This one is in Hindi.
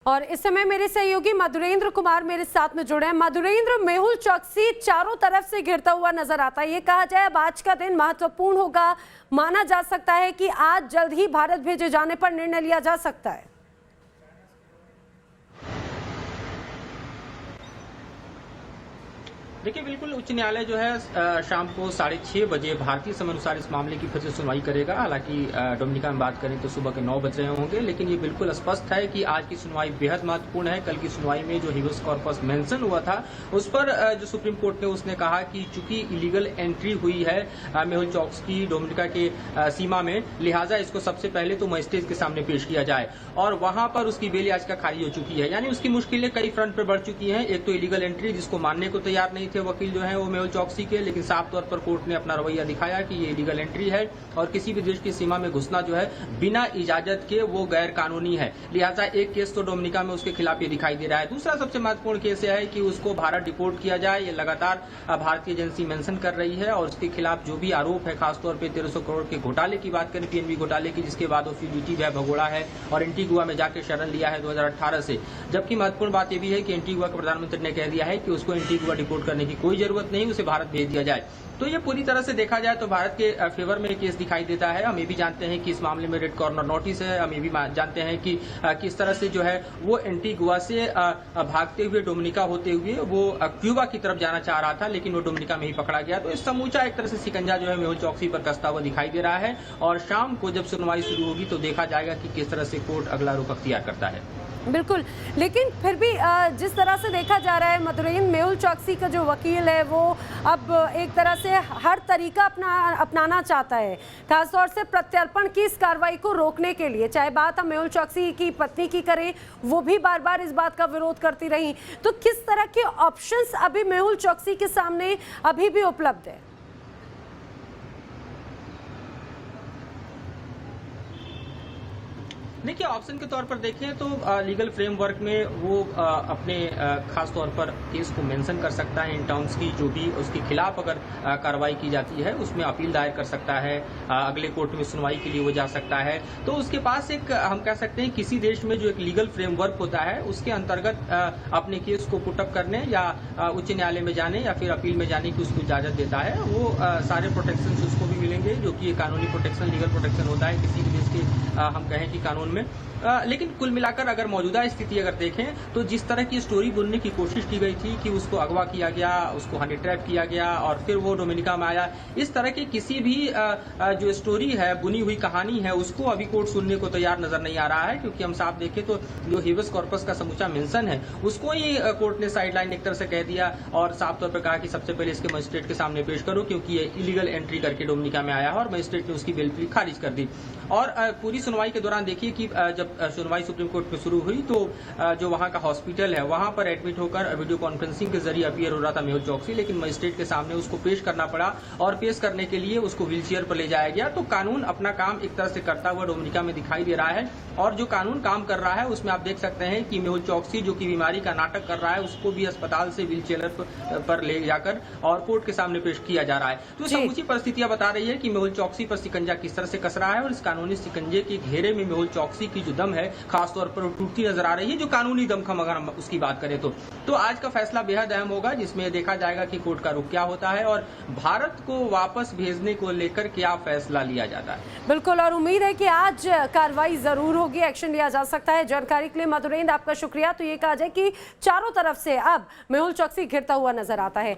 और इस समय मेरे सहयोगी मधुरेंद्र कुमार मेरे साथ में जुड़े हैं। मधुरेंद्र, मेहुल चौकसी चारों तरफ से घिरता हुआ नजर आता है। ये कहा जाए अब आज का दिन महत्वपूर्ण होगा, माना जा सकता है कि आज जल्द ही भारत भेजे जाने पर निर्णय लिया जा सकता है। देखिए, बिल्कुल उच्च न्यायालय जो है शाम को 6:30 बजे भारतीय समय अनुसार इस मामले की फिर से सुनवाई करेगा। हालांकि डोमिनिका में बात करें तो सुबह के 9 बज रहे होंगे, लेकिन ये बिल्कुल स्पष्ट है कि आज की सुनवाई बेहद महत्वपूर्ण है। कल की सुनवाई में जो हिबेस कॉर्पस मेंशन हुआ था उस पर जो सुप्रीम कोर्ट ने उसने कहा कि चूंकि इलीगल एंट्री हुई है मेहुल चौकसी की डोमिनिका के सीमा में, लिहाजा इसको सबसे पहले तो मजिस्ट्रेट के सामने पेश किया जाए और वहां पर उसकी बेल याचिका खारिज हो चुकी है। यानी उसकी मुश्किलें कई फ्रंट पर बढ़ चुकी हैं। एक तो इलीगल एंट्री जिसको मानने को तैयार नहीं थे वकील जो है वो मेहुल चौकसी के, लेकिन साफ तौर पर कोर्ट ने अपना रवैया दिखाया कि ये इलीगल एंट्री है और किसी भी देश की सीमा में घुसना जो है बिना इजाजत के वो गैर कानूनी है। लिहाजा एक केस तो डोमिनिका में उसके खिलाफ ये दिखाई दे रहा है। दूसरा सबसे महत्वपूर्ण केस है कि उसको भारत डिपोर्ट किया जाए। ये लगातार भारतीय एजेंसी मेंशन कर रही है और उसके खिलाफ जो भी आरोप है, खासतौर पर 1300 करोड़ के घोटाले की बात करें, पीएनबी घोटाले की, जिसके बाद वो फ्यूजिटिव वह भगोड़ा है और एंटीगुआ में जाकर शरण लिया है 2018 से। जबकि महत्वपूर्ण बात यह भी है कि एंटीगुआ के प्रधानमंत्री ने कह दिया है कि उसको एंटीगुआ डिपोर्ट करने की कोई जरूरत नहीं, उसे भारत भेज दिया जाए। तो ये पूरी तरह से देखा जाए तो भारत के फेवर में केस दिखाई देता है। हम ये भी जानते हैं कि इस मामले में रेड कॉर्नर नोटिस है। हम ये भी जानते हैं कि किस तरह से जो है वो एंटीगुआ से भागते हुए डोमिनिका होते हुए वो क्यूबा की तरफ जाना चाह रहा था, लेकिन वो डोमिनिका में ही पकड़ा गया। तो इस समूचा एक तरह से शिकंजा जो है मेहुल चौकसी पर कसता हुआ दिखाई दे रहा है और शाम को जब सुनवाई शुरू होगी तो देखा जाएगा कि किस तरह से कोर्ट अगला रुख अख्तियार करता है। बिल्कुल, लेकिन फिर भी जिस तरह से देखा जा रहा है मधुरेंद्र, मेहुल चौकसी का जो वकील है वो अब एक तरह से हर तरीका अपनाना चाहता है, खासतौर से प्रत्यर्पण की इस कार्रवाई को रोकने के लिए। चाहे बात हम मेहुल चौकसी की पत्नी की करें, वो भी बार बार इस बात का विरोध करती रही। तो किस तरह के ऑप्शंस अभी मेहुल चौकसी के सामने अभी भी उपलब्ध है? देखिए, ऑप्शन के तौर पर देखें तो लीगल फ्रेमवर्क में वो अपने खास तौर पर केस को मेंशन कर सकता है इन टर्म्स की, जो भी उसके खिलाफ अगर कार्रवाई की जाती है उसमें अपील दायर कर सकता है, अगले कोर्ट में सुनवाई के लिए वो जा सकता है। तो उसके पास एक हम कह सकते हैं किसी देश में जो एक लीगल फ्रेमवर्क होता है उसके अंतर्गत अपने केस को पुटअप करने या उच्च न्यायालय में जाने या फिर अपील में जाने की उसको इजाजत देता है। वो सारे प्रोटेक्शन उसको भी मिलेंगे, जो कि कानूनी प्रोटेक्शन, लीगल प्रोटेक्शन होता है किसी भी देश के हम कहें कि कानून में। लेकिन कुल मिलाकर अगर मौजूदा स्थिति अगर देखें तो जिस तरह की स्टोरी बुनने की कोशिश की गई थी कि उसको अगवा किया गया, उसको हनी ट्रैप किया गया और फिर वो डोमिनिका में आया, इस तरह की किसी भी जो स्टोरी है, बुनी हुई कहानी है, उसको अभी कोर्ट सुनने को तैयार नजर नहीं आ रहा है। क्योंकि हम साफ देखें तो जो हिबेस कॉर्पस का समूचा मेंशन है उसको ही कोर्ट ने साइडलाइन एक तरह से कह दिया और साफ तौर पर कहा कि सबसे पहले इसके मजिस्ट्रेट के सामने पेश करो, क्योंकि ये इलीगल एंट्री करके डोमिनिका में आया है और मजिस्ट्रेट ने उसकी बेल खारिज कर दी। और पूरी सुनवाई के दौरान देखिए कि जब सुनवाई सुप्रीम कोर्ट में शुरू हुई तो जो वहां का हॉस्पिटल है वहां पर एडमिट होकर वीडियो कॉन्फ्रेंसिंग के जरिए अपीयर हो रहा था मेहुल चौकसी, लेकिन मजिस्ट्रेट के सामने उसको पेश करना पड़ा और पेश करने के लिए उसको व्हीलचेयर पर ले जाया गया। तो कानून अपना काम एक तरह से करता हुआ डोमिनिका में दिखाई दे रहा है और जो कानून काम कर रहा है उसमें आप देख सकते हैं कि मेहुल चौकसी जो कि बीमारी का नाटक कर रहा है उसको भी अस्पताल से व्हीलचेयर पर ले जाकर और कोर्ट के सामने पेश किया जा रहा है। तो समूची परिस्थितियां बता रही है कि मेहुल चौकसी पर शिकंजा किस तरह से कस रहा है और इस कानूनी शिकंजे के घेरे में मेहुल चौकसी की जो दम है खासतौर पर टूटती नजर आ रही है, जो कानूनी दमखम अगर हम उसकी बात करें तो आज का फैसला बेहद अहम होगा, जिसमें देखा जाएगा कि कोर्ट का रुख क्या होता है और भारत को वापस भेजने को लेकर क्या फैसला लिया जाता है। बिल्कुल, और उम्मीद है कि आज कार्रवाई जरूर होगी, एक्शन लिया जा सकता है। जानकारी के लिए मधुरेंद्र आपका शुक्रिया। तो ये कहा जाए कि चारों तरफ से अब मेहुल चौकसी घिरता हुआ नजर आता है।